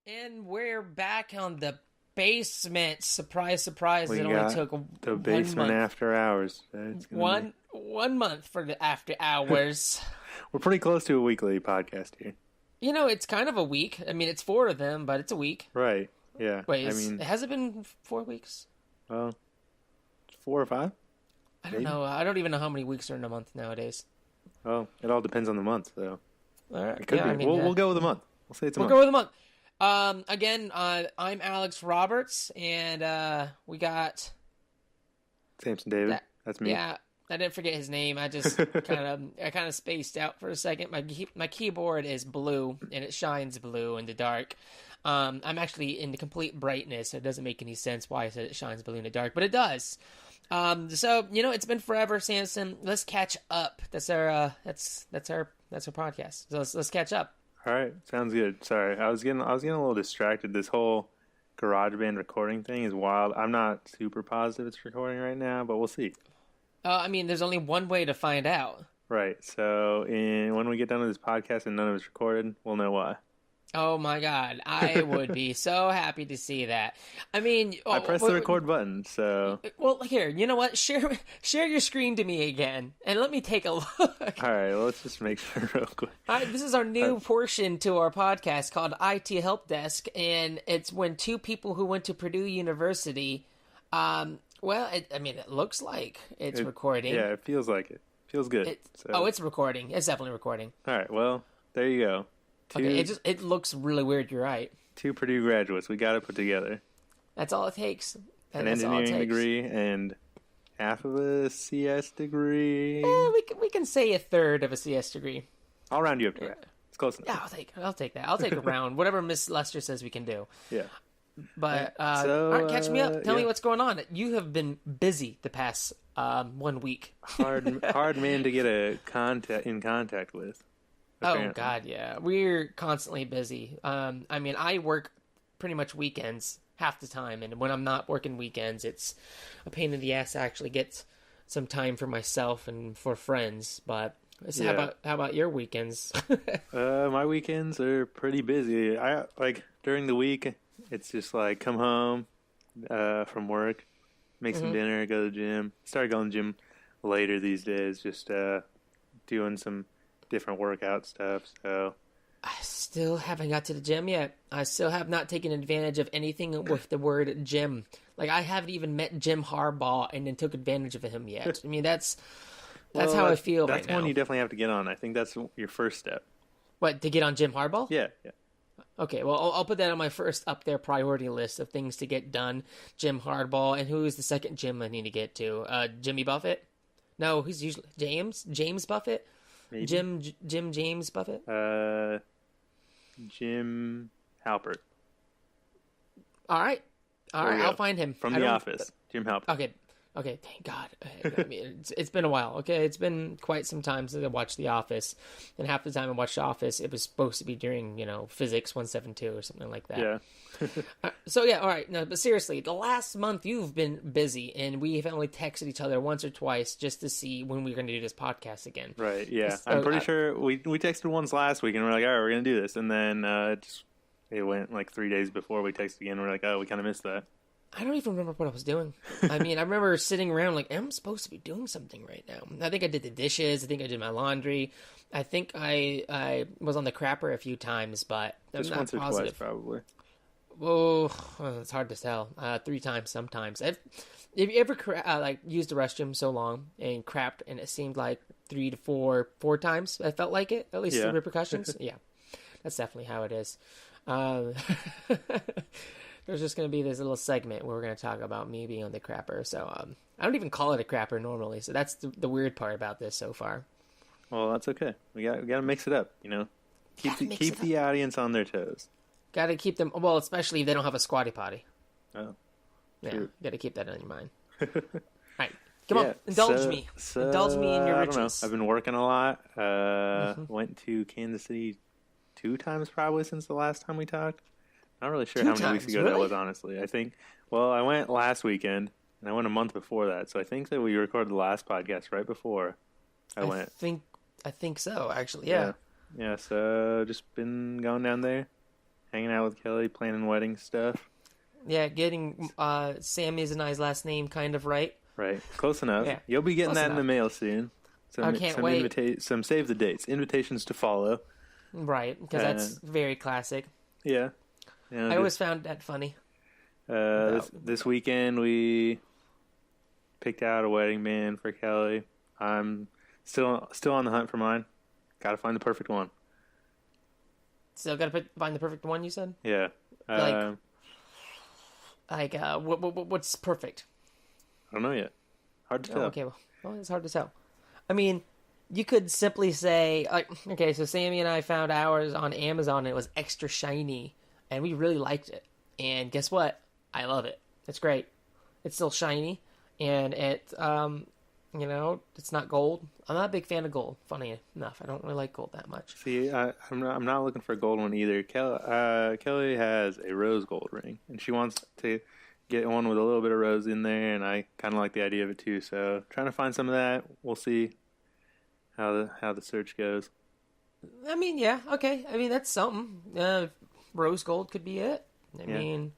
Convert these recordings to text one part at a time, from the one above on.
And we're back on the basement. Surprise, surprise! We it only got took the 1 basement month. after hours. It's gonna One month for the after hours. We're pretty close to a weekly podcast here. It's kind of a week. I mean, it's 4 of them, but it's a week. Right. Yeah. Wait, has it been 4 weeks? Well, 4 or 5? I don't know. I don't even know how many weeks are in a month nowadays. Oh, it all depends on the month, though. All right. It could be. We'll go with a month. We'll say it's a month. We'll go with a month. Again, I'm Alex Roberts, and we got Samson David. That's me. Yeah, I didn't forget his name. I just kind of spaced out for a second. My keyboard is blue, and it shines blue in the dark. I'm actually in the complete brightness, so it doesn't make any sense why I said it shines blue in the dark, but it does. So it's been forever, Samson. Let's catch up. That's our podcast. So let's catch up. All right, sounds good. Sorry, I was getting a little distracted. This whole GarageBand recording thing is wild. I'm not super positive it's recording right now, but we'll see. There's only one way to find out. Right. So when we get done with this podcast and none of it's recorded, we'll know why. Oh my God, I would be so happy to see that. I pressed the record button, so. Well, here, you know what? Share your screen to me again, and let me take a look. All right, well, let's just make sure real quick. All right, this is our new portion to our podcast called IT Help Desk, and it's when two people who went to Purdue University. It looks like it's recording. Yeah, it feels like it. Feels good. It's recording. It's definitely recording. All right, well, there you go. It looks really weird. You're right. 2 Purdue graduates. We got it put together. That's all it takes. An engineering degree and half of a CS degree. We can say a third of a CS degree. I'll round you up to that. It's close enough. Yeah, I'll take that. I'll take a round. Whatever Miss Lester says we can do. Yeah. But all right, catch me up. Tell me what's going on. You have been busy the past 1 week. Hard man to get in contact with. Apparently. Oh God, yeah, we're constantly busy. I work pretty much weekends half the time, and when I'm not working weekends, it's a pain in the ass to actually get some time for myself and for friends. But how about your weekends? My weekends are pretty busy. During the week, it's just like come home from work, make some dinner, go to the gym. Started going to the gym later these days, just doing some different workout stuff. So I still haven't got to the gym yet. I still have not taken advantage of anything with the word gym. Like, I haven't even met Jim Harbaugh and then took advantage of him yet. I mean, that's how I feel right now. That's one you definitely have to get on. I think that's your first step. What, to get on Jim Harbaugh? Yeah. Okay, well, I'll put that on my first up there priority list of things to get done. Jim Harbaugh, and who is the second Jim I need to get to? Jimmy Buffett? No, he's usually James Buffett? Maybe. Jim James Buffett? Jim Halpert. All right, I'll find him. From The Office, Jim Halpert. Okay, thank God. I mean, it's been a while, okay? It's been quite some time since I watched The Office, and half the time I watched The Office, it was supposed to be during, Physics 172 or something like that. Yeah. All right. No, but seriously, the last month you've been busy, and we have only texted each other once or twice just to see when we're going to do this podcast again. Right, yeah. I'm pretty sure we texted once last week, and we're like, all right, we're going to do this. And then it went like 3 days before we texted again. We're like, oh, we kind of missed that. I don't even remember what I was doing. I remember sitting around like, I'm supposed to be doing something right now. I think I did the dishes. I think I did my laundry. I think I was on the crapper a few times, but I'm just not once or positive. Twice, probably. Oh, it's hard to tell. 3 times sometimes. Have you ever used the restroom so long and crapped, and it seemed like 3 to 4 times? I felt like it. At least the repercussions. Yeah, that's definitely how it is. There's just going to be this little segment where we're going to talk about me being on the crapper. So I don't even call it a crapper normally. So that's the weird part about this so far. Well, that's okay. We got to mix it up. Keep the audience on their toes. Got to keep them. Well, especially if they don't have a squatty potty. Oh, yeah. Got to keep that in your mind. All right, come on, indulge me. Indulge me in your riches. I don't know. I've been working a lot. Went to Kansas City 2 times probably since the last time we talked. I'm not really sure how many weeks ago that was, honestly. I went last weekend, and I went a month before that. So I think that we recorded the last podcast right before I went. I think so, actually, yeah. Yeah, so just been going down there, hanging out with Kelly, planning wedding stuff. Yeah, getting Sammy's and I's last name kind of right. Right, close enough. Yeah. You'll be getting Close that in the enough. mail soon. I can't wait. Some save the dates, invitations to follow. Right, because that's very classic. Yeah. I always found that funny. This weekend we picked out a wedding band for Kelly. I'm still on the hunt for mine. Got to find the perfect one. Still got to find the perfect one, you said? Yeah. What's perfect? I don't know yet. Hard to tell. Okay, well, it's hard to tell. I mean, you could simply say, okay, so Sammy and I found ours on Amazon, and it was extra shiny, and we really liked it. And guess what? I love it. It's great. It's still shiny, and it's not gold. I'm not a big fan of gold, funny enough. I don't really like gold that much. See, I'm not looking for a gold one either. Kelly has a rose gold ring, and she wants to get one with a little bit of rose in there, and I kind of like the idea of it too. So trying to find some of that. We'll see how the search goes. I mean, yeah, okay. I mean, that's something. Rose gold could be it. I mean,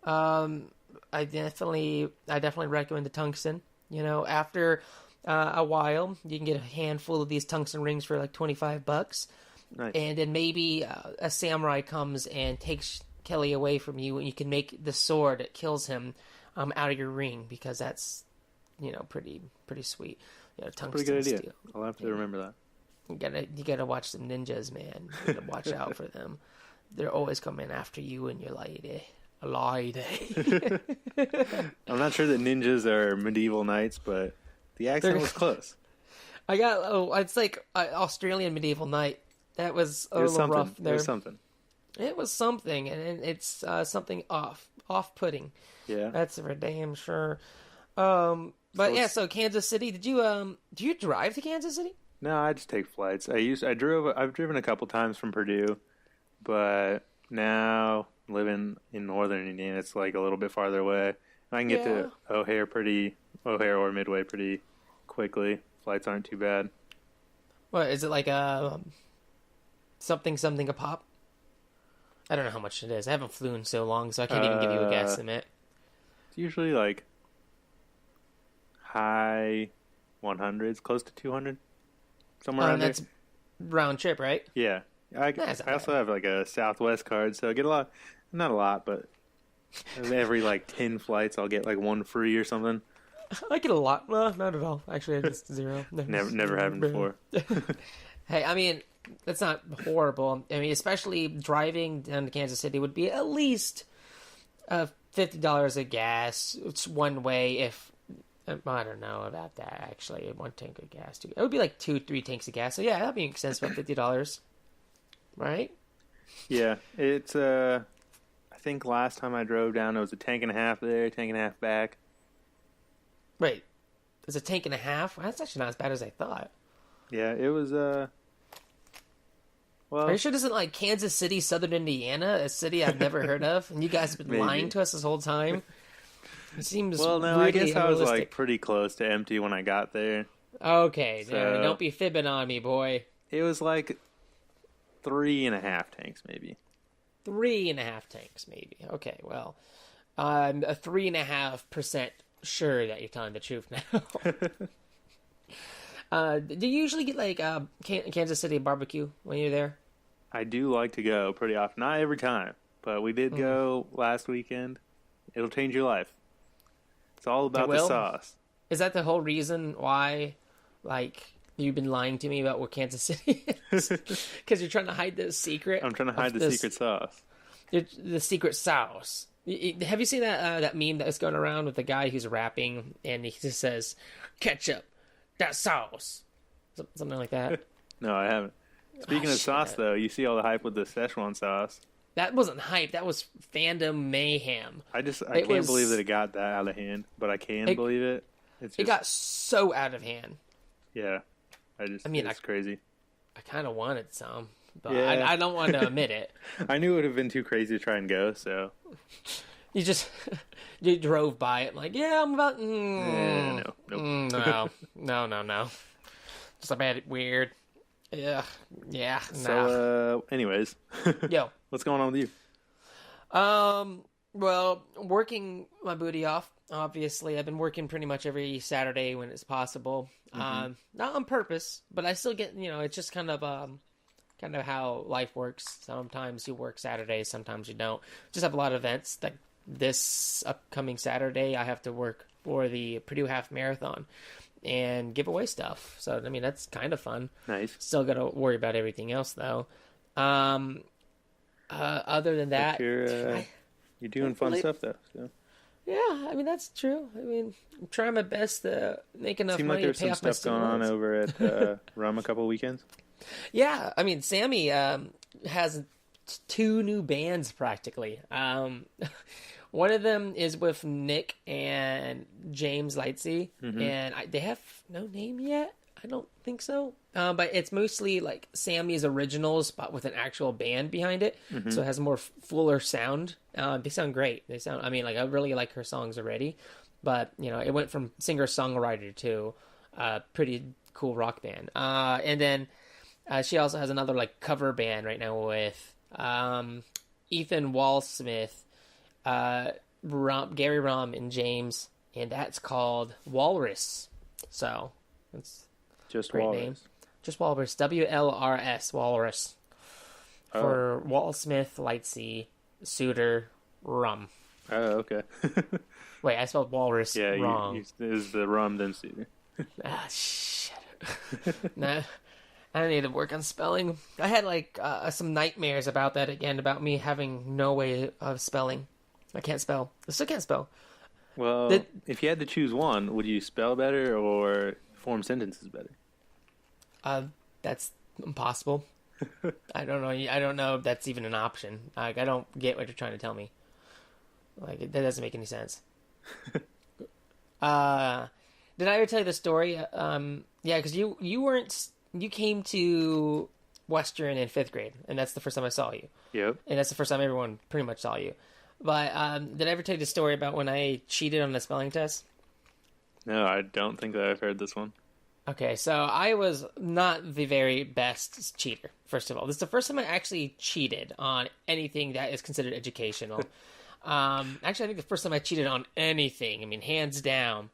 I definitely recommend the tungsten. After a while, you can get a handful of these tungsten rings for like $25, Nice. and then maybe a samurai comes and takes Kelly away from you, and you can make the sword that kills him out of your ring, because that's pretty sweet. Tungsten Pretty good idea. steel. I'll have to remember that. You gotta watch some ninjas, man. You gotta watch out for them. They're always coming after you and your lady. I'm not sure that ninjas are medieval knights, but the accent was close. It's like Australian medieval knight. That was a little rough there. It was something. It was something, and it's something off-putting. Yeah, that's for damn sure. So Kansas City. Did you drive to Kansas City? No, I just take flights. I've driven a couple times from Purdue, but now living in northern Indiana, it's like a little bit farther away. And I can get to O'Hare or Midway pretty quickly. Flights aren't too bad. What is it like something a pop? I don't know how much it is. I haven't flown in so long, so I can't even give you a guesstimate. It's usually like high 100s, close to 200, somewhere around there. That's round trip, right? Yeah. I also have like a Southwest card, so I get not a lot, but every like 10 flights I'll get like one free or something. I get a lot. Well, not at all. Actually, it's zero. Never happened before. Hey, I mean, that's not horrible. I mean, especially driving down to Kansas City would be at least $50 of gas. It's one way. If I don't know about that, actually, one tank of gas. It would be like 2-3 tanks of gas. So yeah, that makes sense. About $50, right? Yeah, it's. I think last time I drove down, it was a tank and a half there, tank and a half back. Wait, there's a tank and a half? That's actually not as bad as I thought. Yeah, it was. Well, are you sure this isn't like Kansas City, Southern Indiana, a city I've never heard of, and you guys have been lying to us this whole time? It seems really I guess I was unrealistic. like pretty close to empty when I got there. Okay, So, don't be fibbing on me, boy. It was like 3.5 tanks, maybe. 3.5 tanks, maybe. Okay, well, I'm a 3.5% sure that you're telling the truth now. Do you usually get like Kansas City barbecue when you're there? I do like to go pretty often. Not every time, but we did go last weekend. It'll change your life. It's all about the sauce. Is that the whole reason why, like, you've been lying to me about where Kansas City is? Because you're trying to hide the secret? I'm trying to hide the secret sauce. The secret sauce. Have you seen that meme that was going around with the guy who's rapping, and he just says, ketchup, that sauce? Something like that? No, I haven't. Speaking of sauce, though, you see all the hype with the Szechuan sauce. That wasn't hype. That was fandom mayhem. I can't believe that it got that out of hand, but I can believe it. It got so out of hand. Yeah. It's crazy. I kind of wanted some, but yeah. I don't want to admit it. I knew it would have been too crazy to try and go, so. You drove by it like, yeah, I'm about. Nope. No. Just a bit weird. Yeah. So, anyways. Yo. What's going on with you? Well, working my booty off. Obviously, I've been working pretty much every Saturday when it's possible. Not on purpose, but I still get, it's just kind of how life works. Sometimes you work Saturdays, sometimes you don't. Just have a lot of events. Like this upcoming Saturday, I have to work for the Purdue Half Marathon and give away stuff. So, I mean, that's kind of fun. Nice. Still got to worry about everything else, though. Other than that, you're doing fun stuff, though. So. Yeah, I mean, that's true. I mean, I'm trying my best to make enough money to pay Seemed like off my there's some stuff going on over at Rum a couple weekends. Yeah, I mean, Sammy has 2 new bands practically. One of them is with Nick and James Lightsey, and they have no name yet. I don't think so. But it's mostly like Sammy's originals, but with an actual band behind it, so it has a more fuller sound. They sound great. I mean, like I really like her songs already, but it went from singer-songwriter to a pretty cool rock band. And then she also has another like cover band right now with Ethan Walsmith, Gary Rom, and James, and that's called Walrus. So it's just great Walrus. Name. Just Walrus. WLRS. Walrus. For Walsmith, Lightsey, Suitor, Rum. Oh, okay. Wait, I spelled Walrus wrong. It was the Rum then Suitor. Shit. Nah. I need to work on spelling. I had like some nightmares about that again, about me having no way of spelling. I can't spell. I still can't spell. Well, if you had to choose one, would you spell better or form sentences better? That's impossible. I don't know. I don't know if that's even an option. Like, I don't get what you're trying to tell me. Like, that doesn't make any sense. Did I ever tell you the story? Yeah, because you came to Western in 5th grade, and that's the first time I saw you. Yep. And that's the first time everyone pretty much saw you. But did I ever tell you the story about when I cheated on the spelling test? No, I don't think that I've heard this one. Okay, so I was not the very best cheater, first of all. This is the first time I actually cheated on anything that is considered educational. Actually, I think the first time I cheated on anything, I mean, hands down.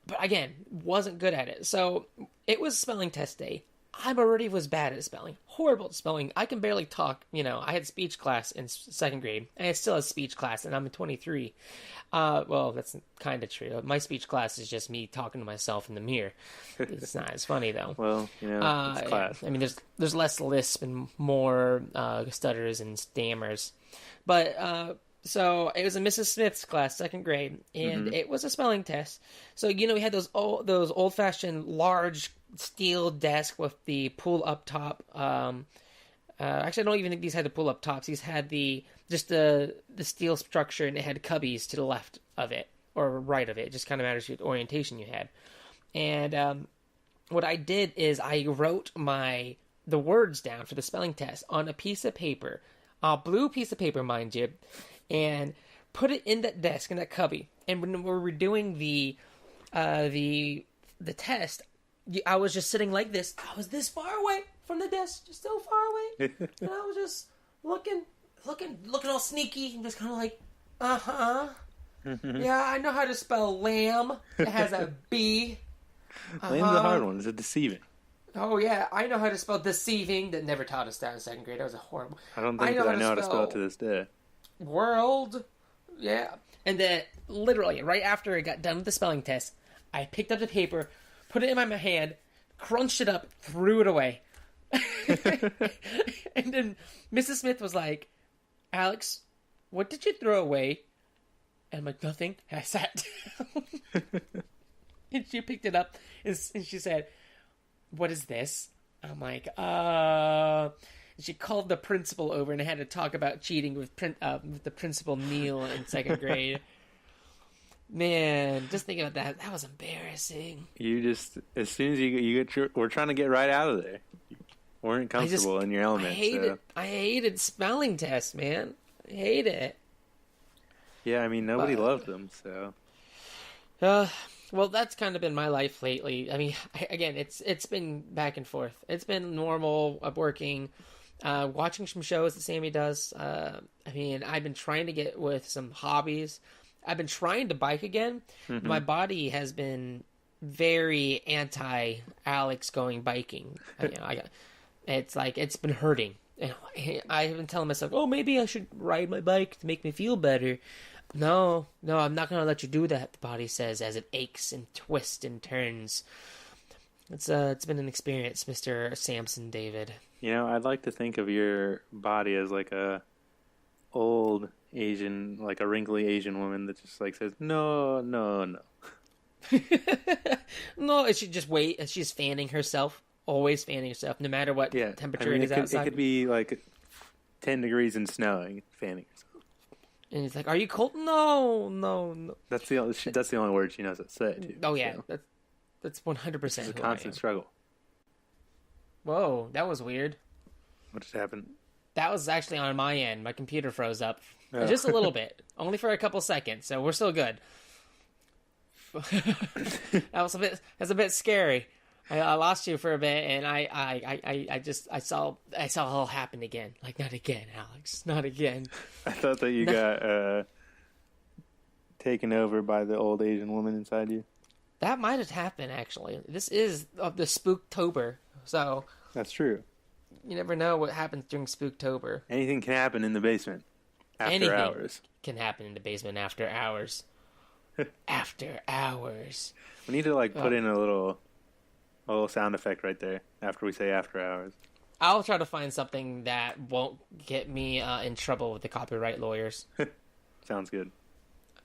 But again, wasn't good at it. So it was spelling test day. I already was bad at spelling. Horrible at spelling. I can barely talk. I had speech class in 2nd grade. And I still have speech class, and I'm 23. Well, that's kind of true. My speech class is just me talking to myself in the mirror. It's not as funny, though. Well, it's class. I mean, there's less lisp and more stutters and stammers. But so it was a Mrs. Smith's class, 2nd grade, and it was a spelling test. So we had those old-fashioned large steel desk with the pull-up top. Actually, I don't even think these had the pull-up tops. These had the steel structure, and it had cubbies to the left of it or right of it. It just kind of matters what orientation you had. And what I did is I wrote the words down for the spelling test on a piece of paper, a blue piece of paper, mind you, and put it in that desk, in that cubby. And when we were doing the test, I was just sitting like this. I was this far away from the desk, just so far away. And I was just looking all sneaky, and just kind of like, yeah, I know how to spell lamb. It has a B. Lamb's a hard one. It's deceiving. Oh, yeah, I know how to spell deceiving. That never taught us that in 2nd grade. That was a horrible. I don't think I know how to spell it to this day. World. Yeah. And then, literally, right after I got done with the spelling test, I picked up the paper, put it in my hand, crunched it up, threw it away. And then Mrs. Smith was like, Alex, what did you throw away? And I'm like, nothing. And I sat down. And she picked it up, and she said, what is this? I'm like, she called the principal over, and I had to talk about cheating with the principal Neil in 2nd grade. Man, just thinking about that was embarrassing. You just, as soon as you get we're trying to get right out of there. You weren't comfortable in your element. I hated spelling tests, man. I hate it. Yeah, I mean, nobody loved them, so. Well, that's kind of been my life lately. I mean, again, it's been back and forth. It's been normal, working. Watching some shows that Sammy does. I mean, I've been trying to get with some hobbies. I've been trying to bike again. Mm-hmm. My body has been very anti Alex going biking. It's like it's been hurting. And I've been telling myself, oh, maybe I should ride my bike to make me feel better. No, I'm not going to let you do that, the body says, as it aches and twists and turns. It's been an experience, Mr. Samson David. I'd like to think of your body as like a old Asian, like a wrinkly Asian woman that just like says, no. No, she just wait. She's fanning herself, always fanning herself, no matter what temperature it is outside. It could be like 10 degrees and snowing, fanning herself. And he's like, "Are you cold?" No. That's the only word she knows to say. Too, oh yeah, so. That's 100%. It's a constant struggle. Whoa, that was weird. What just happened? That was actually on my end. My computer froze up just a little bit, only for a couple seconds. So we're still good. That was a bit scary. I lost you for a bit, and I saw it all happen again. Like, not again, Alex, not again. I thought that you got taken over by the old Asian woman inside you. That might have happened, actually. This is the Spooktober, so that's true. You never know what happens during Spooktober. Anything can happen in the basement after hours. Can happen in the basement after hours. After hours. We need to put in a little sound effect right there after we say after hours. I'll try to find something that won't get me in trouble with the copyright lawyers. Sounds good.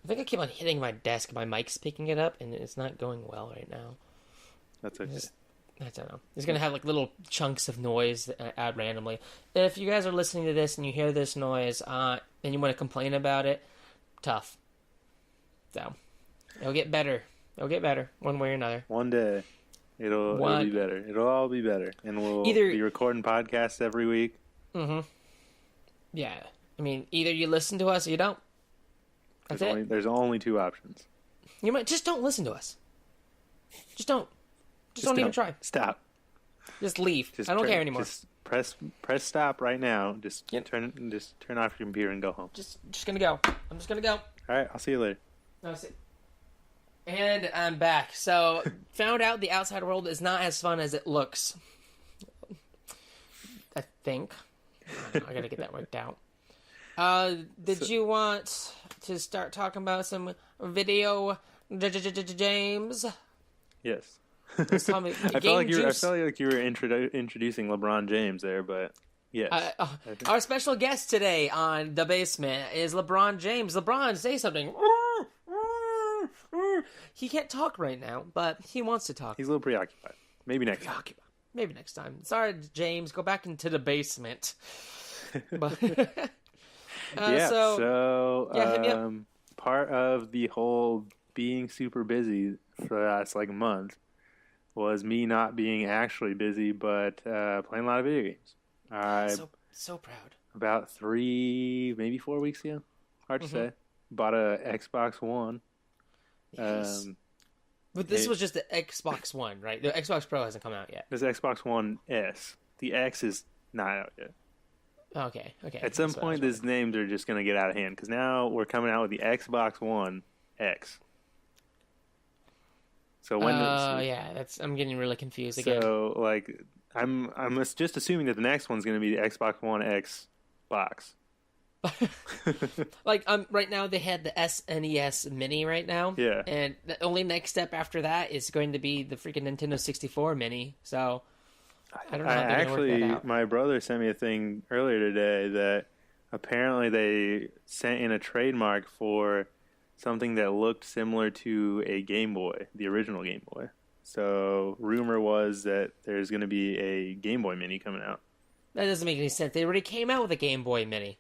I think I keep on hitting my desk. My mic's picking it up, and it's not going well right now. That's okay. I don't know. It's going to have little chunks of noise that I add randomly. If you guys are listening to this and you hear this noise and you want to complain about it, tough. So, it'll get better. It'll get better one way or another. One day, it'll be better. It'll all be better. And we'll be recording podcasts every week. Mm-hmm. Yeah. I mean, either you listen to us or you don't. There's only two options. You might just don't listen to us. Just don't. Just don't even try. Stop. Just leave. I don't care anymore. Just press stop right now. Just turn off your computer and go home. Just gonna go. I'm just gonna go. All right. I'll see you later. And I'm back. So found out the outside world is not as fun as it looks. I think. I gotta get that worked out. Did you want to start talking about some video, James? Yes. Tell me, I felt like you were introducing LeBron James there, but yes. Our special guest today on The Basement is LeBron James. LeBron, say something. He can't talk right now, but he wants to talk. He's a little preoccupied. Maybe next time. Sorry, James. Go back into the basement. But... part of the whole being super busy for the last month was me not being actually busy, but playing a lot of video games. So proud. About 3, maybe 4 weeks ago, hard to say, bought a Xbox One. Nice. But this was just the Xbox One, right? The Xbox Pro hasn't come out yet. There's Xbox One S. The X is not out yet. Okay. At some point, these names are just going to get out of hand, because now we're coming out with the Xbox One X. So when I'm getting really confused again. So I'm just assuming that the next one's going to be the Xbox One X box. Right now they had the SNES Mini right now. Yeah. And the only next step after that is going to be the freaking Nintendo 64 Mini. So I don't know how they're going to work that out. My brother sent me a thing earlier today that apparently they sent in a trademark for something that looked similar to a Game Boy, the original Game Boy. So rumor was that there's going to be a Game Boy Mini coming out. That doesn't make any sense. They already came out with a Game Boy Mini.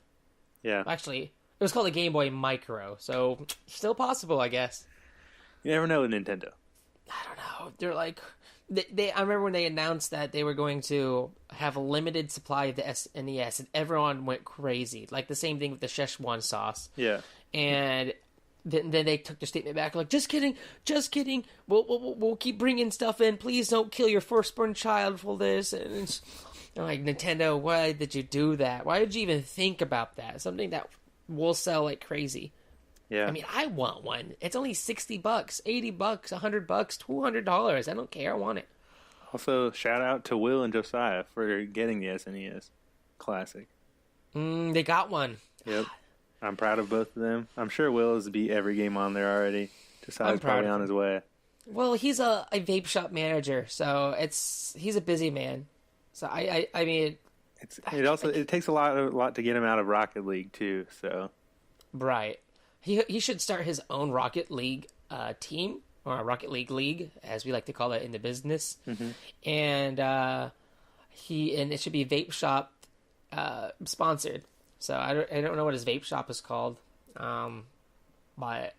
Yeah. Actually, it was called a Game Boy Micro, so still possible, I guess. You never know with Nintendo. I don't know. They're I remember when they announced that they were going to have a limited supply of the SNES, and everyone went crazy. The same thing with the Szechuan sauce. Yeah. And then they took their statement back, just kidding. We'll keep bringing stuff in. Please don't kill your firstborn child for this. And I'm like, Nintendo, why did you do that? Why did you even think about that? Something that will sell like crazy. Yeah. I mean, I want one. It's only $60, $80, $100, $200. I don't care. I want it. Also, shout out to Will and Josiah for getting the SNES Classic. They got one. Yep. I'm proud of both of them. I'm sure Will has beat every game on there already. Josiah's probably on his way. Well, he's a vape shop manager, so he's a busy man. So I mean, it takes a lot to get him out of Rocket League too. So right, he should start his own Rocket League team, or a Rocket League, as we like to call it in the business. Mm-hmm. And it should be vape shop sponsored. So I don't know what his vape shop is called, but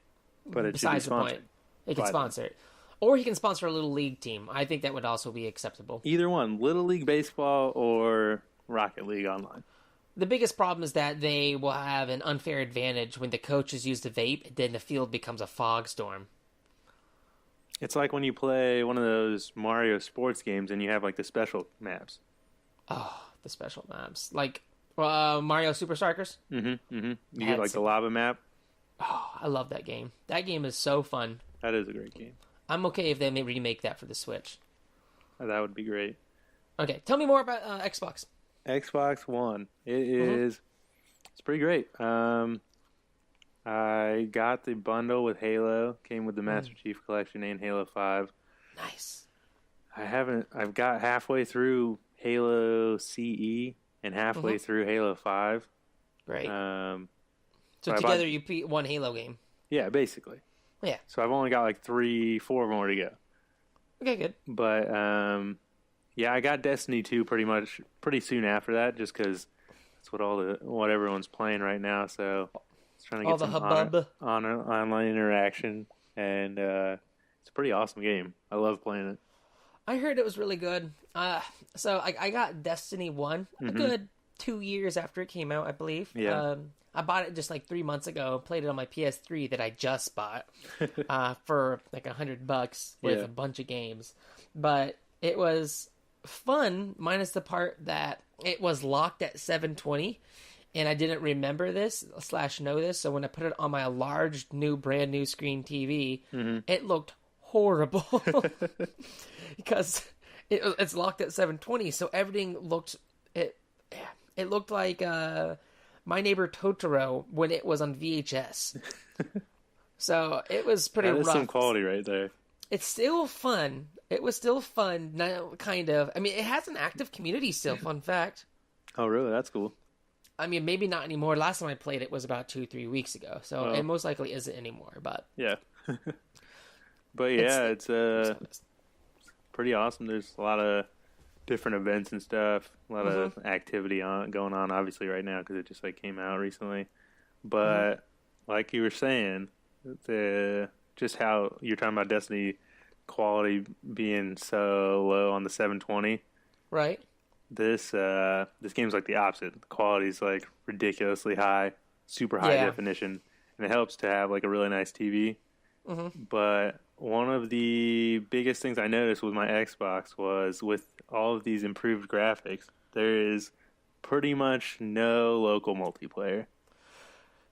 it besides should be the point, he can sponsor it. Or he can sponsor a Little League team. I think that would also be acceptable. Either one, Little League Baseball or Rocket League Online. The biggest problem is that they will have an unfair advantage when the coaches use the vape, then the field becomes a fog storm. It's like when you play one of those Mario sports games and you have like the special maps. Oh, the special maps. Like Mario Superstarkers? Mm-hmm, mm-hmm. You get like the lava map. Oh, I love that game. That game is so fun. That is a great game. I'm okay if they may remake that for the Switch. That would be great. Okay, tell me more about Xbox. Xbox One. It is. It's pretty great. I got the bundle with Halo. Came with the Master Chief Collection and Halo 5. Nice. I've got halfway through Halo CE and halfway through Halo 5. Great. So together you beat one Halo game. Yeah, basically. Yeah. So I've only got like 3-4 more to go. Okay, good. But yeah, I got Destiny 2 pretty soon after that, just because that's what everyone's playing right now. So it's trying to get some online interaction, and it's a pretty awesome game. I love playing it. I heard it was really good. So I got Destiny 1 a good 2 years after it came out, I believe. Yeah. I bought it just like 3 months ago. Played it on my PS3 that I just bought for like $100 with a bunch of games. But it was fun, minus the part that it was locked at 720, and I didn't remember this / know this. So when I put it on my large brand new screen TV, it looked horrible because it's locked at 720. So everything looked it looked like My Neighbor Totoro when it was on VHS. So it was pretty rough. That is some quality right there. It's still fun. It was still fun, kind of. I mean, it has an active community still, fun fact. Oh, really? That's cool. I mean, maybe not anymore. Last time I played it was about 2-3 weeks ago, so it most likely isn't anymore, but... Yeah. But yeah, it's pretty awesome. There's a lot of different events and stuff, a lot of activity going on, obviously, right now, because it just came out recently. But like you were saying, just how you're talking about Destiny quality being so low on the 720. Right. This game's like the opposite. The quality's like ridiculously high, super high definition, and it helps to have like a really nice TV. But one of the biggest things I noticed with my Xbox was with all of these improved graphics, there is pretty much no local multiplayer.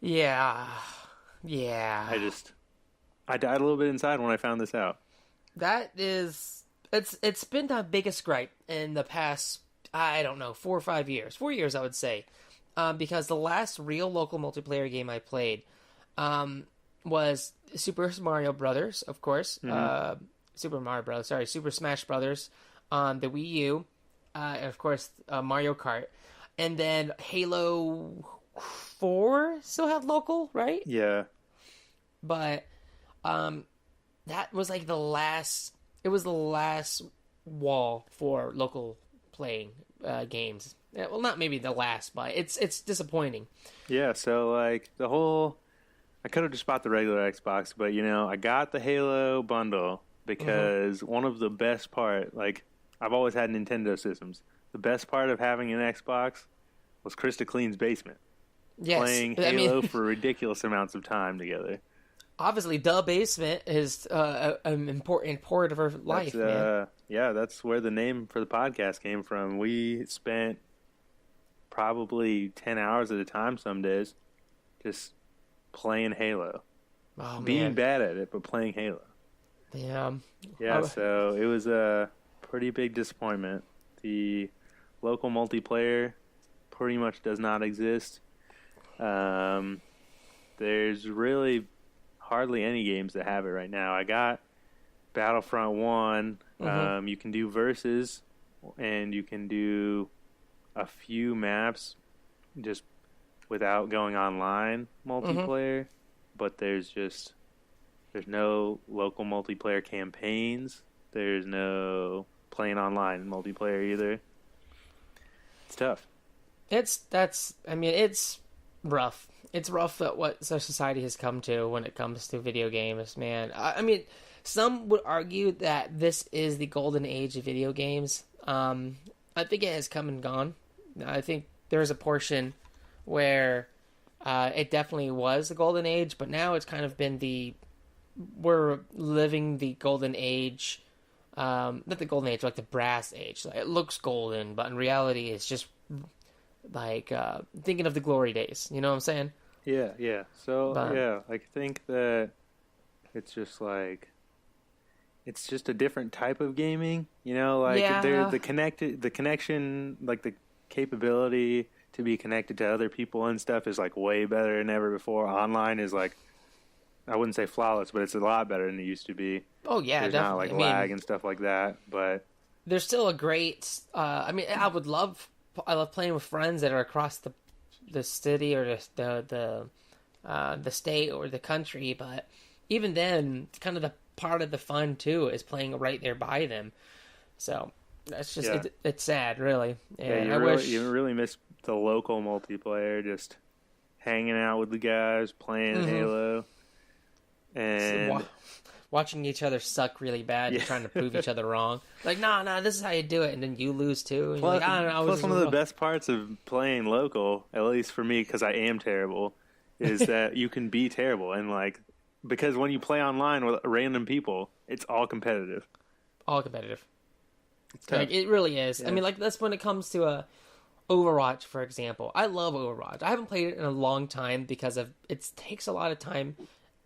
Yeah. I died a little bit inside when I found this out. That is... It's been the biggest gripe in the past, I don't know, 4 or 5 years. 4 years, I would say. Because the last real local multiplayer game I played was Super Mario Brothers, of course. Super Smash Brothers on the Wii U. And of course, Mario Kart. And then Halo 4 still had local, right? Yeah. But that was like the last... It was the last wall for local playing games. Well, not maybe the last, but it's disappointing. Yeah, so like I could have just bought the regular Xbox, but I got the Halo bundle because one of the best part, like I've always had Nintendo systems. The best part of having an Xbox was Krista Clean's basement. Yes. Playing Halo for ridiculous amounts of time together. obviously, the basement is an important part of our life, man. Yeah, that's where the name for the podcast came from. We spent probably 10 hours at a time some days just playing Halo. Oh Being man, bad at it, but playing Halo. yeah, Yeah, so it was a pretty big disappointment. The local multiplayer pretty much does not exist. There's really hardly any games that have it right now. I got Battlefront 1. You can do versus, and you can do a few maps just without going online multiplayer. But there's no local multiplayer campaigns. There's no playing online multiplayer either. It's tough. it's rough. It's rough at what society has come to when it comes to video games, man. I mean, some would argue that this is the golden age of video games. I think it has come and gone. I think there's a portion where it definitely was the golden age, but now it's kind of been we're living the golden age, not the golden age, like the brass age. Like, it looks golden, but in reality, it's just like thinking of the glory days. You know what I'm saying? Yeah. So I think that it's just a different type of gaming. You know, like the connection, like the capability to be connected to other people and stuff is like way better than ever before. Online is like, I wouldn't say flawless, but it's a lot better than it used to be. Oh yeah, there's definitely. not like lag and stuff like that, but there's still a great. I love playing with friends that are across the city or the state or the country, but even then, it's kind of the part of the fun too is playing right there by them. So that's just it's sad, really. And you really miss the local multiplayer, just hanging out with the guys, playing Halo, and watching each other suck really bad and trying to prove each other wrong. Like, nah, this is how you do it, and then you lose too. And plus, you're like, I don't know. Plus, one of the best parts of playing local, at least for me, because I am terrible, is that you can be terrible, and like, because when you play online with random people, it's all competitive. All competitive. It's tough. Like, it really is. Yeah. I mean, like, that's when it comes to Overwatch, for example. I love Overwatch. I haven't played it in a long time because it takes a lot of time,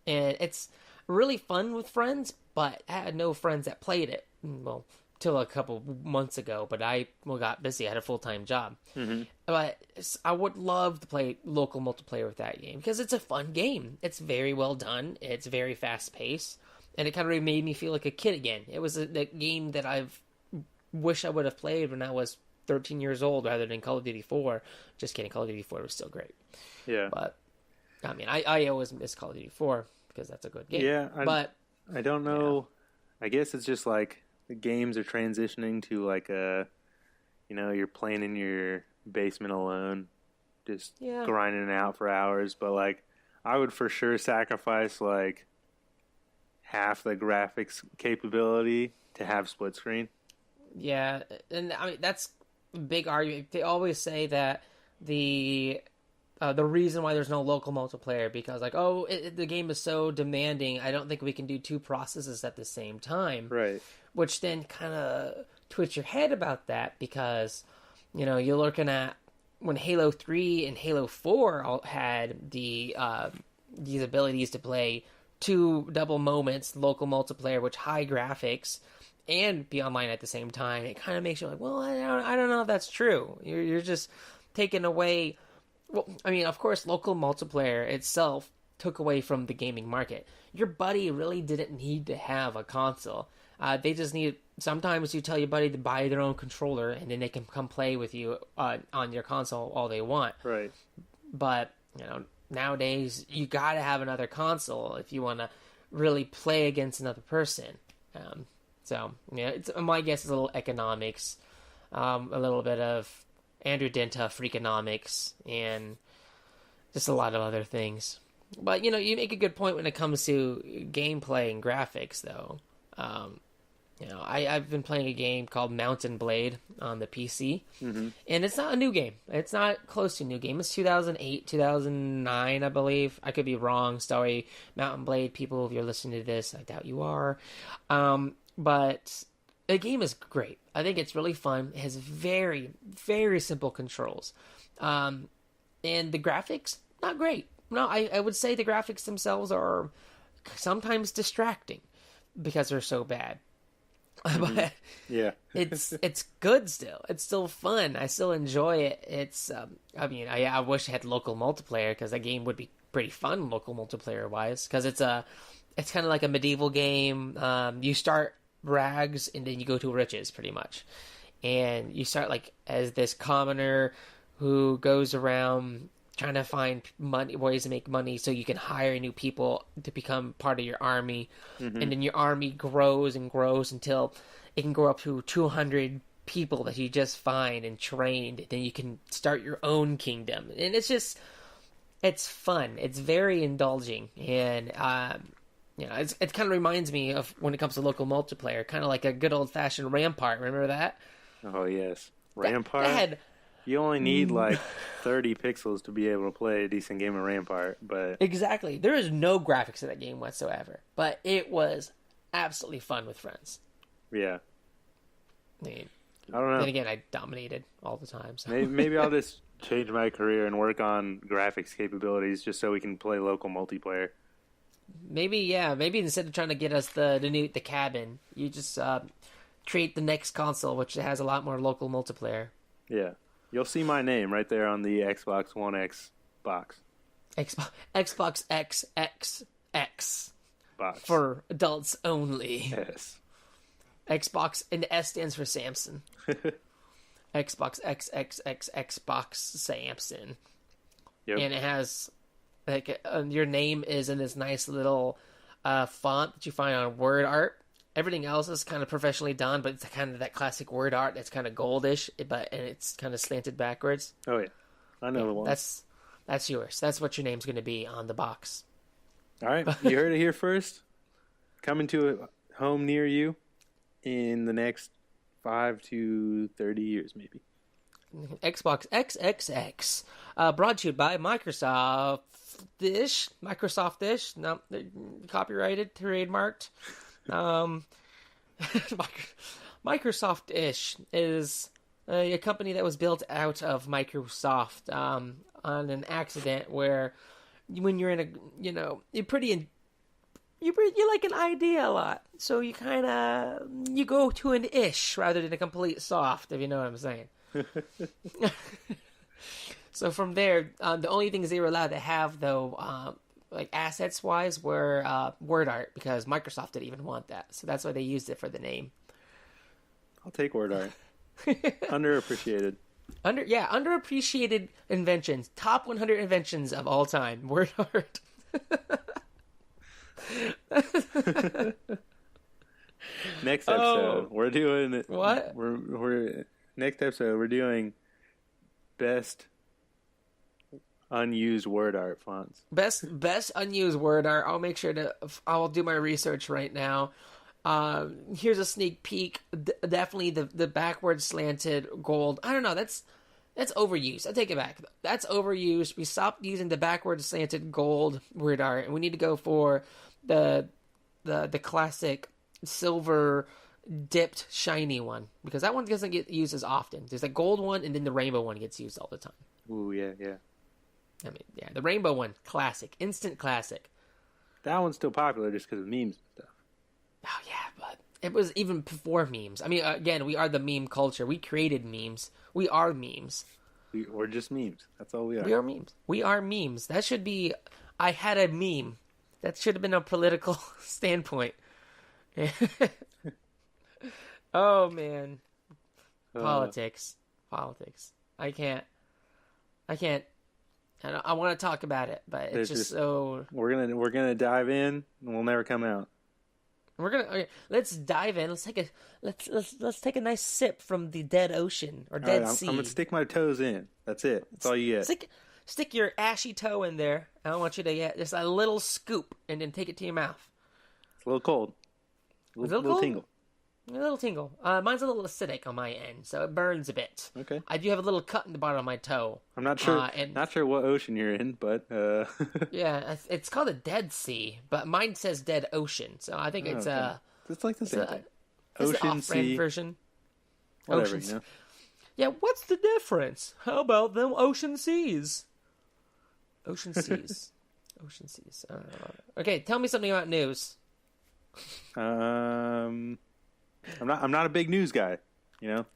and it's really fun with friends, but I had no friends that played it. Well, till a couple months ago, but I got busy. I had a full-time job. But I would love to play local multiplayer with that game because it's a fun game. It's very well done. It's very fast-paced, and it kind of made me feel like a kid again. It was a game that wish I would have played when I was 13 years old rather than Call of Duty 4. Just kidding, Call of Duty 4 was still great. Yeah. But, I mean, I always miss Call of Duty 4 because that's a good game. Yeah, but I don't know. Yeah. I guess it's just like the games are transitioning to like you're playing in your basement alone, just grinding it out for hours. But like, I would for sure sacrifice like half the graphics capability to have split screen. Yeah, and I mean that's a big argument. They always say that the reason why there's no local multiplayer because like the game is so demanding. I don't think we can do two processes at the same time. Right. Which then kind of twitch your head about that because you're looking at when Halo 3 and Halo 4 all had these abilities to play two double moments local multiplayer, which high graphics. And be online at the same time, it kind of makes you like, well, I don't know if that's true. You're just taking away. Well, I mean, of course, local multiplayer itself took away from the gaming market. Your buddy really didn't need to have a console. They just need. Sometimes you tell your buddy to buy their own controller, and then they can come play with you on your console all they want. Right. But nowadays you got to have another console if you want to really play against another person. So, my guess is a little economics, a little bit of Andrew Denta freakonomics, and just a lot of other things. But, you make a good point when it comes to gameplay and graphics, though. I've been playing a game called Mountain Blade on the PC, Mm-hmm. and it's not a new game. It's not close to a new game. It's 2008, 2009, I believe. I could be wrong. Sorry, Mountain Blade people, if you're listening to this, I doubt you are. But the game is great. I think it's really fun. It has very, very simple controls. And the graphics, not great. No, I would say the graphics themselves are sometimes distracting because they're so bad. But Yeah. it's good still. It's still fun. I still enjoy it. It's I wish it had local multiplayer because that game would be pretty fun local multiplayer wise because it's kind of like a medieval game. You start rags and then you go to riches pretty much, and you start like as this commoner who goes around trying to find ways to make money so you can hire new people to become part of your army. And then your army grows and grows until it can grow up to 200 people that you just find and trained. And then you can start your own kingdom. And it's fun. It's very indulging. And, it kind of reminds me of when it comes to local multiplayer, kind of like a good old fashioned Rampart. Remember that? Oh, yes. Rampart? That had, you only need like 30 pixels to be able to play a decent game of Rampart, but exactly. There is no graphics in that game whatsoever, but it was absolutely fun with friends. yeah. I mean, I don't know. then again, I dominated all the time. So. Maybe I'll just change my career and work on graphics capabilities just so we can play local multiplayer. Maybe instead of trying to get us the cabin, you just create the next console, which has a lot more local multiplayer. Yeah. You'll see my name right there on the Xbox One X box. Xbox XXX Box. for adults only. Yes. Xbox, and the S stands for Samson. Xbox XXX Xbox Samson. Yep. And it has like your name is in this nice little font that you find on word art. Everything else is kind of professionally done, but it's kind of that classic word art that's kind of goldish, and it's kind of slanted backwards. Oh yeah, I know the one. That's yours. That's what your name's going to be on the box. All right, you heard it here first. Coming to a home near you in the next 5 to 30 years, maybe. Xbox XXX, brought to you by Microsoft Dish. No, copyrighted, trademarked. Microsoft Dish is a company that was built out of Microsoft on an accident where when you're in a you like an idea a lot, so you go to an ish rather than a complete soft, if you know what I'm saying. So from there, the only things they were allowed to have though like assets wise were word art, because Microsoft didn't even want that, so that's why they used it for the name. I'll take word art. Underappreciated. Underappreciated inventions. Top 100 inventions of all time. Word art. Next episode, we're doing what? We're next episode we're doing best unused word art fonts. Best unused word art. I'll do my research right now. Here's a sneak peek. Definitely the backward slanted gold. I don't know. That's overused. I take it back. That's overused. We stopped using the backward slanted gold word art, and we need to go for the classic silver dipped shiny one, because that one doesn't get used as often. There's the gold one, and then the rainbow one gets used all the time. Ooh, yeah. I mean, yeah, the rainbow one, classic, instant classic. That one's still popular just because of memes and stuff. Oh yeah, but it was even before memes. I mean, again, we are the meme culture. We created memes. We are memes. We're just memes. That's all we are. We are memes. We are memes. That should be. I had a meme. That should have been a political standpoint. Oh man, politics. I can't. I want to talk about it, but it's just so. We're gonna dive in, and we'll never come out. Let's dive in. Let's take a nice sip from the dead ocean or dead sea. I'm gonna stick my toes in. That's it. That's all you get. Stick your ashy toe in there. I want you to get just a little scoop and then take it to your mouth. It's a little cold. A little tingle. A little tingle. Mine's a little acidic on my end, so it burns a bit. Okay. I do have a little cut in the bottom of my toe. I'm not sure. Not sure what ocean you're in, but yeah, it's called a Dead Sea, but mine says Dead Ocean, so I think it's it's like the same thing. It's Ocean the off-brand sea version. whatever, Oceans. you know. Yeah, what's the difference? How about them ocean seas? Ocean seas. Ocean seas. Okay, tell me something about news. I'm not a big news guy, you know.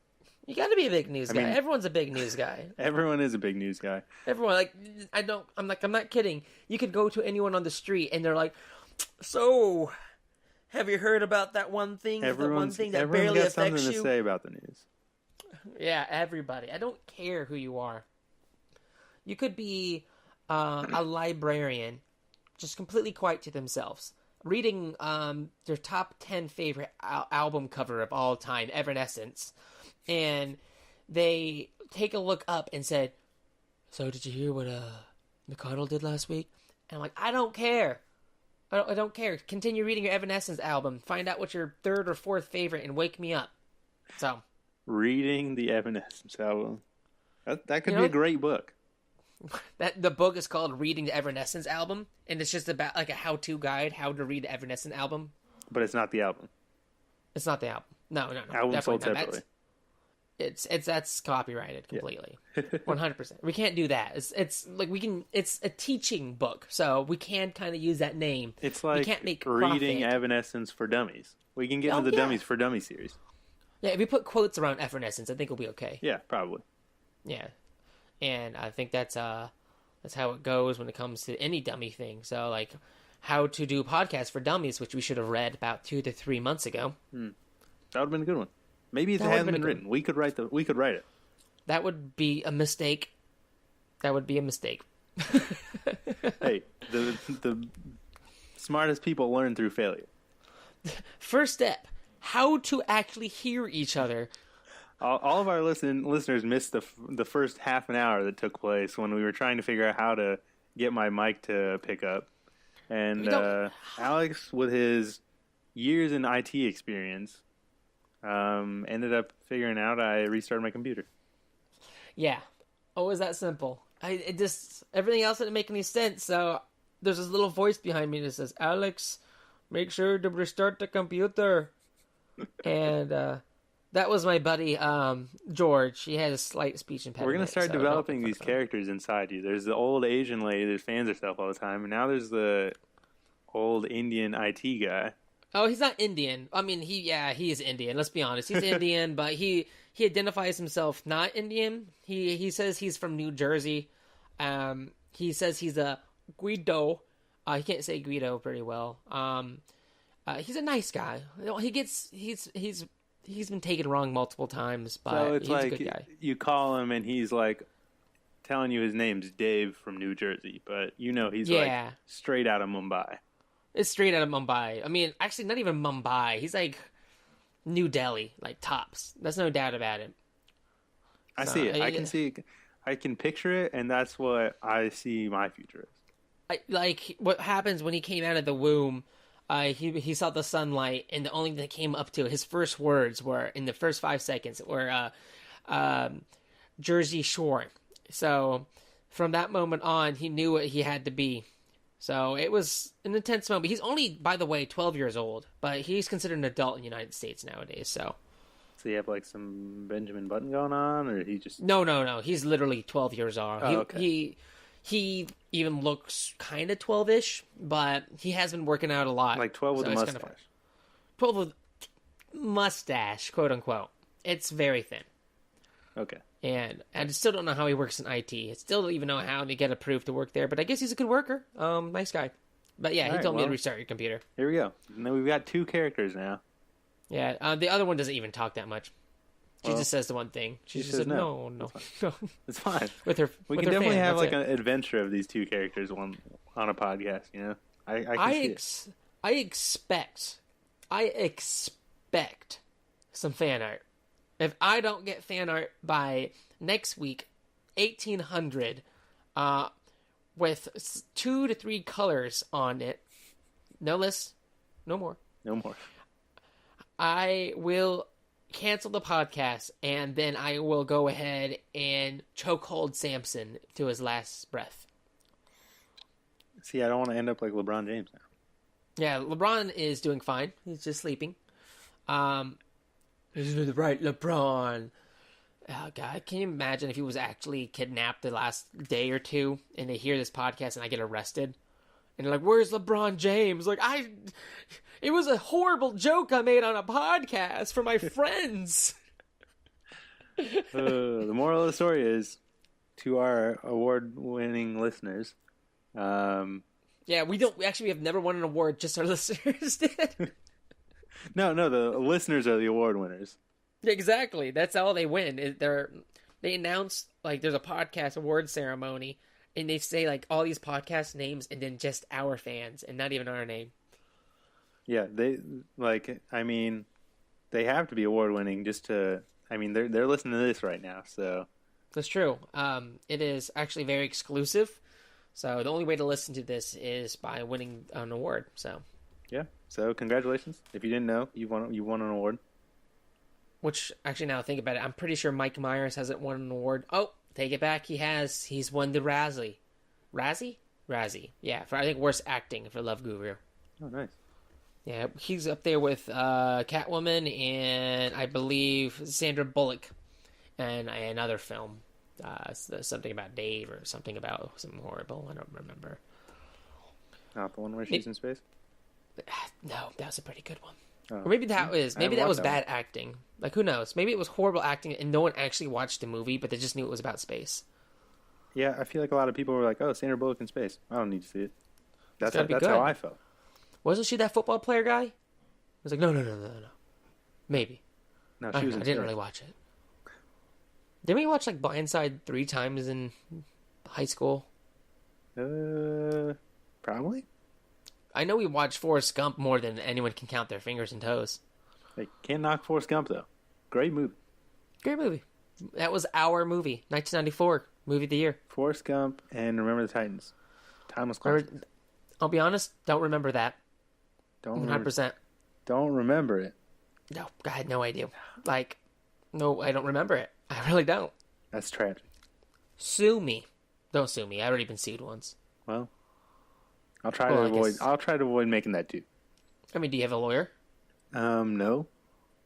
You got to be a big news guy. mean, Everyone's a big news guy. Everyone is a big news guy. Everyone, I'm not kidding. You could go to anyone on the street and they're like, "So, have you heard about that one thing? That one thing that barely got affects something you?" to say about the news. Yeah, everybody. I don't care who you are. You could be a librarian, just completely quiet to themselves, reading their top 10 favorite album cover of all time, Evanescence, and they take a look up and said, "So did you hear what McConnell did last week?" And I'm like, I don't care. I don't care. Continue reading your Evanescence album. Find out what's your third or fourth favorite and wake me up. So, reading the Evanescence album. That could be a great book. That the book is called Reading the Evanescence Album, and it's just about like a how-to guide, how to read the Evanescence album. But it's not the album. It's not the album. No. Album sold separately. That's copyrighted completely. 100%. We can't do that. It's like it's a teaching book, so we can kind of use that name. It's like we can't make reading profit. Evanescence for dummies. We can get into the Dummies for Dummies series. Yeah, if we put quotes around Evanescence, I think we'll be okay. Yeah, probably. Yeah. And I think that's how it goes when it comes to any dummy thing. So, like, how to do podcasts for dummies, which we should have read about 2 to 3 months ago. That would have been a good one. Maybe it hasn't been written. We could write it. That would be a mistake. Hey, the smartest people learn through failure. First step: how to actually hear each other. All of our listeners missed the first half an hour that took place when we were trying to figure out how to get my mic to pick up. And Alex, with his years in IT experience, ended up figuring out I restarted my computer. Yeah. Oh, it was that simple. Everything else didn't make any sense. So there's this little voice behind me that says, "Alex, make sure to restart the computer." And that was my buddy, George. He had a slight speech impediment. We're going to start developing these characters inside you. There's the old Asian lady that fans herself all the time, and now there's the old Indian IT guy. Oh, he's not Indian. I mean, he is Indian. Let's be honest. He's Indian, but he identifies himself not Indian. He says he's from New Jersey. He says he's a Guido. He can't say Guido pretty well. He's a nice guy. He's been taken wrong multiple times, but so it's he's like a good guy. You call him and he's like telling you his name's Dave from New Jersey, but he's like straight out of Mumbai. It's straight out of Mumbai. I mean, actually, not even Mumbai. He's like New Delhi, like tops. There's no doubt about it. I see it. I can see it. I can picture it, and that's what I see my future is. Like what happens when he came out of the womb. He saw the sunlight, and the only thing that came up to his first words were in the first 5 seconds were Jersey Shore. So from that moment on, he knew what he had to be. So it was an intense moment. He's only, by the way, 12 years old, but he's considered an adult in the United States nowadays. So he have like some Benjamin Button going on, or he just no. He's literally 12 years old. Oh, okay. He even looks kind of 12-ish, but he has been working out a lot. Like 12 with a mustache. 12 with mustache, quote unquote. It's very thin. Okay. And I still don't know how he works in IT. I still don't even know how to get approved to work there, but I guess he's a good worker. Nice guy. But yeah, he told me to restart your computer. Here we go. And then we've got 2 characters now. Yeah, the other one doesn't even talk that much. She just says the one thing. She just says no. It's fine. We can definitely have like an adventure of these 2 characters on a podcast. I expect some fan art. If I don't get fan art by next week, 1800, with 2 to 3 colors on it, no less, no more. No more. I will cancel the podcast, and then I will go ahead and chokehold Samson to his last breath. See, I don't want to end up like LeBron James now. Yeah, LeBron is doing fine. He's just sleeping. He's right, LeBron. Oh, God, can you imagine if he was actually kidnapped the last day or two, and they hear this podcast and I get arrested? And they're like, where's LeBron James? Like, it was a horrible joke I made on a podcast for my friends. The moral of the story is, to our award-winning listeners, yeah, we have never won an award, just our listeners did. No, the listeners are the award winners. Exactly. That's all they win. They announce, like, there's a podcast award ceremony, and they say, like, all these podcast names and then just our fans and not even our name. Yeah, they have to be award winning just to. I mean, they're listening to this right now, so that's true. It is actually very exclusive. So the only way to listen to this is by winning an award. So yeah. So congratulations! If you didn't know, you won an award. Which actually, now think about it, I'm pretty sure Mike Myers hasn't won an award. Oh, take it back. He has. He's won the Razzie. Razzie. Yeah, for I think worst acting for Love Guru. Oh, nice. Yeah, he's up there with Catwoman and I believe Sandra Bullock and another film. Something about Dave or something about something horrible. I don't remember. Not the one where she's in space? No, that was a pretty good one. Oh. Or maybe that was bad acting. Like, who knows? Maybe it was horrible acting and no one actually watched the movie, but they just knew it was about space. Yeah, I feel like a lot of people were like, oh, Sandra Bullock in space. I don't need to see it. That's how I felt. Wasn't she that football player guy? I was like, no. Maybe. No, she was in I didn't really watch it. Didn't we watch, like, Blindside 3 times in high school? Probably. I know we watched Forrest Gump more than anyone can count their fingers and toes. They can't knock Forrest Gump, though. Great movie. Great movie. That was our movie. 1994. Movie of the year. Forrest Gump and Remember the Titans. Timeless classics. I'll be honest, don't remember that. Don't 100%. Don't remember it. No, I had no idea. Like, no, I don't remember it. I really don't. That's tragic. Sue me. Don't sue me. I've already been sued once. Well, I'll try to avoid making that too. I mean, do you have a lawyer? No.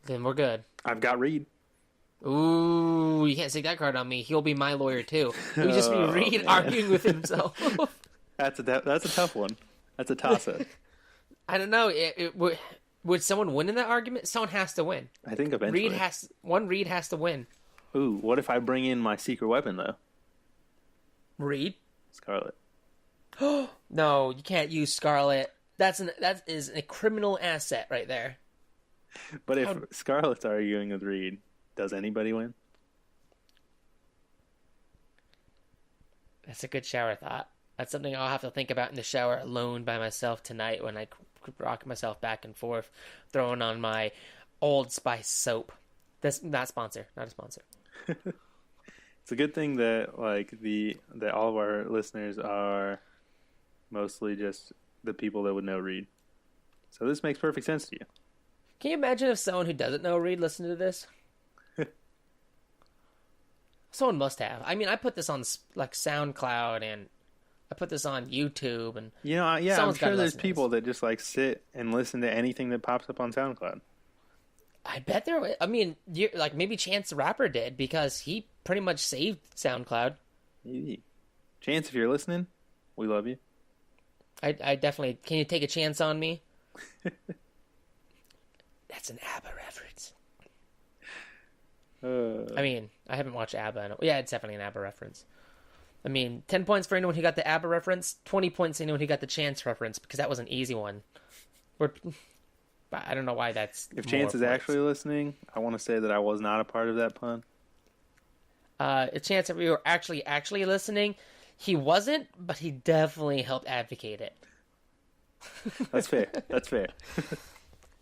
Then we're good. I've got Reed. Ooh, you can't take that card on me. He'll be my lawyer too. It would just be Reed arguing with himself. That's a tough one. That's a toss-up. I don't know. Would someone win in that argument? Someone has to win. I think eventually. Reed has to win. Ooh, what if I bring in my secret weapon though? Reed? Scarlet. No, you can't use Scarlet. That is a criminal asset right there. But if Scarlet's arguing with Reed, does anybody win? That's a good shower thought. That's something I'll have to think about in the shower alone by myself tonight when I rock myself back and forth, throwing on my Old Spice soap. That's not a sponsor. It's a good thing that that all of our listeners are mostly just the people that would know Reed. So this makes perfect sense to you. Can you imagine if someone who doesn't know Reed listened to this? Someone must have. I mean, I put this on like SoundCloud and I put this on YouTube and I'm sure there's people that just like sit and listen to anything that pops up on SoundCloud. I bet there. I mean, like maybe Chance the Rapper did because he pretty much saved SoundCloud. Chance, if you're listening, we love you. I definitely. Can you take a chance on me? That's an ABBA reference. I mean, I haven't watched ABBA. Yeah, it's definitely an ABBA reference. I mean, 10 points for anyone who got the ABBA reference, 20 points for anyone who got the Chance reference, because that was an easy one. I don't know why that's... If Chance is actually listening, I want to say that I was not a part of that pun. Chance, if you were actually listening, he wasn't, but he definitely helped advocate it. That's fair.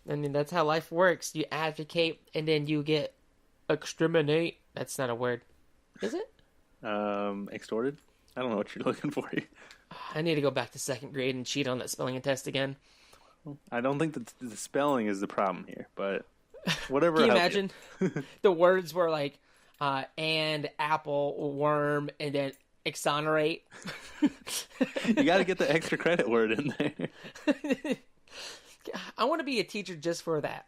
I mean, that's how life works. You advocate, and then you get exterminate. That's not a word. Is it? Extorted? I don't know what you're looking for. I need to go back to second grade and cheat on that spelling test again. I don't think that the spelling is the problem here, but... Whatever. Can you help imagine? The words were like, and apple, worm, and then exonerate. You got to get the extra credit word in there. I want to be a teacher just for that.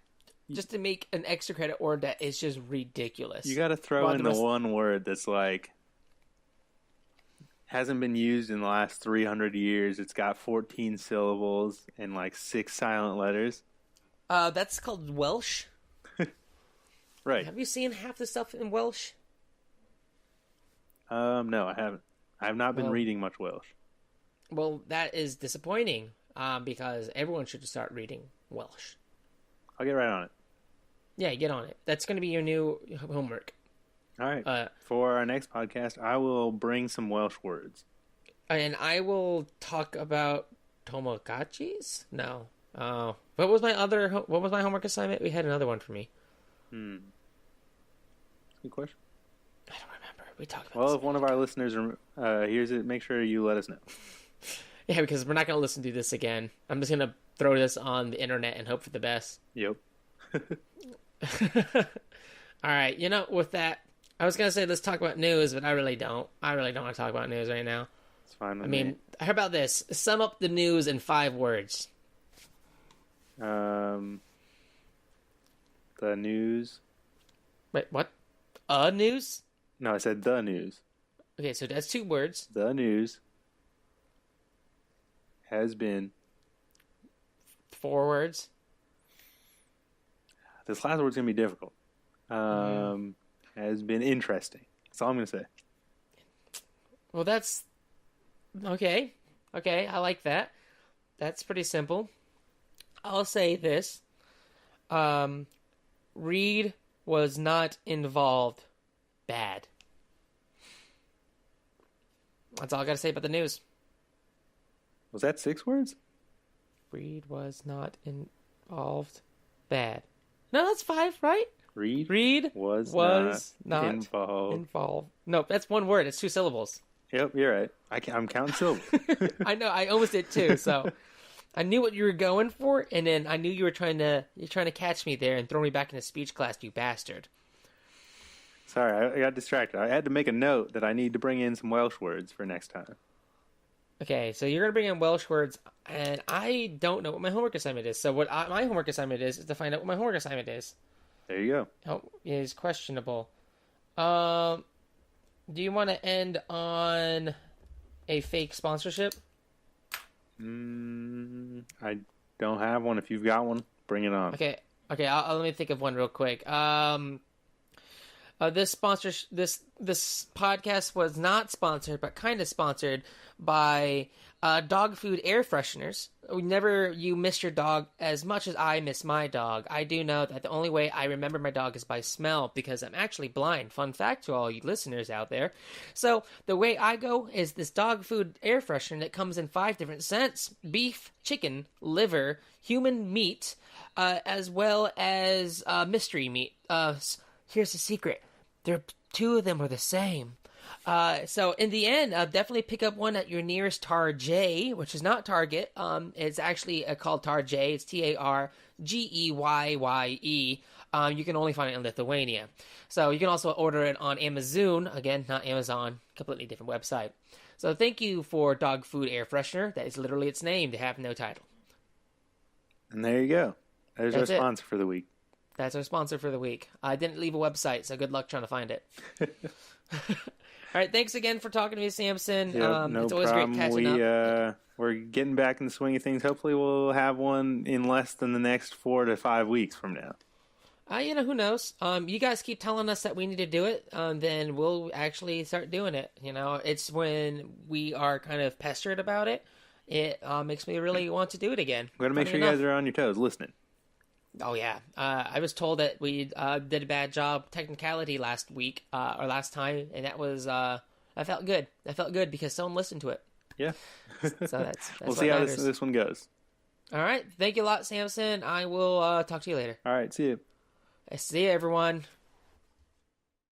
Just to make an extra credit word that is just ridiculous. You got to throw Well, in the one word that's like hasn't been used in the last 300 years. It's got 14 syllables and like 6 silent letters. That's called Welsh. Right. Have you seen half the stuff in Welsh? No, I haven't. I have not been reading much Welsh. Well, that is disappointing because everyone should start reading Welsh. I'll get right on it. Yeah, get on it. That's going to be your new homework. All right. For our next podcast, I will bring some Welsh words. And I will talk about Tomogachis? No. What was my homework assignment? We had another one for me. Good question. I don't remember. We talked about Well, if one of our listeners hears it, make sure you let us know. Yeah, because we're not going to listen to this again. I'm just going to throw this on the internet and hope for the best. Yep. All right. With that, I was going to say let's talk about news, but I really don't. I really don't want to talk about news right now. It's fine with me. How about this? Sum up the news in 5 words. The news. Wait, what? News? No, I said the news. Okay, so that's 2 words. The news has been 4 words. This last word's going to be difficult. Has been interesting. That's all I'm going to say. Well, that's... Okay. Okay, I like that. That's pretty simple. I'll say this. Reed was not involved. Bad. That's all I got to say about the news. Was that 6 words? Reed was not involved. Bad. No, that's 5, right? Reed was not involved. No, that's 1 word. It's 2 syllables. Yep, you're right. I'm counting syllables. I know. I almost did too. So I knew what you were going for, and then I knew you're trying to catch me there and throw me back into speech class, you bastard. Sorry, I got distracted. I had to make a note that I need to bring in some Welsh words for next time. Okay, so you're going to bring in Welsh words, and I don't know what my homework assignment is. So my homework assignment is to find out what my homework assignment is. There you go. Oh, is questionable. Do you want to end on a fake sponsorship? I don't have one. If you've got one, bring it on. Okay. Let me think of one real quick. This podcast was not sponsored, but kind of sponsored by dog food air fresheners. Whenever you miss your dog as much as I miss my dog, I do know that the only way I remember my dog is by smell because I'm actually blind. Fun fact to all you listeners out there. So the way I go is this dog food air freshener that comes in 5 different scents: beef, chicken, liver, human meat, as well as mystery meat. Here's the secret. 2 of them are the same. So in the end, definitely pick up one at your nearest Target, which is not Target. It's actually called Target. It's Targeyye. You can only find it in Lithuania. So you can also order it on Amazon. Again, not Amazon. Completely different website. So thank you for dog food air freshener. That is literally its name. They have no title. And there you go. There's our sponsor for the week. That's our sponsor for the week. I didn't leave a website, so good luck trying to find it. All right, thanks again for talking to me, Samson. No it's always problem. Great catching up. We're getting back in the swing of things. Hopefully we'll have one in less than the next 4 to 5 weeks from now. Who knows? You guys keep telling us that we need to do it, then we'll actually start doing it. It's when we are kind of pestered about it, it makes me really want to do it again. We're going to make sure you guys are on your toes listening. Oh, yeah. I was told that we did a bad job technicality last week, or last time, and that was, I felt good. I felt good because someone listened to it. Yeah. So that's we'll see how this one goes. All right. Thank you a lot, Samson. I will talk to you later. All right. See you. See you, everyone.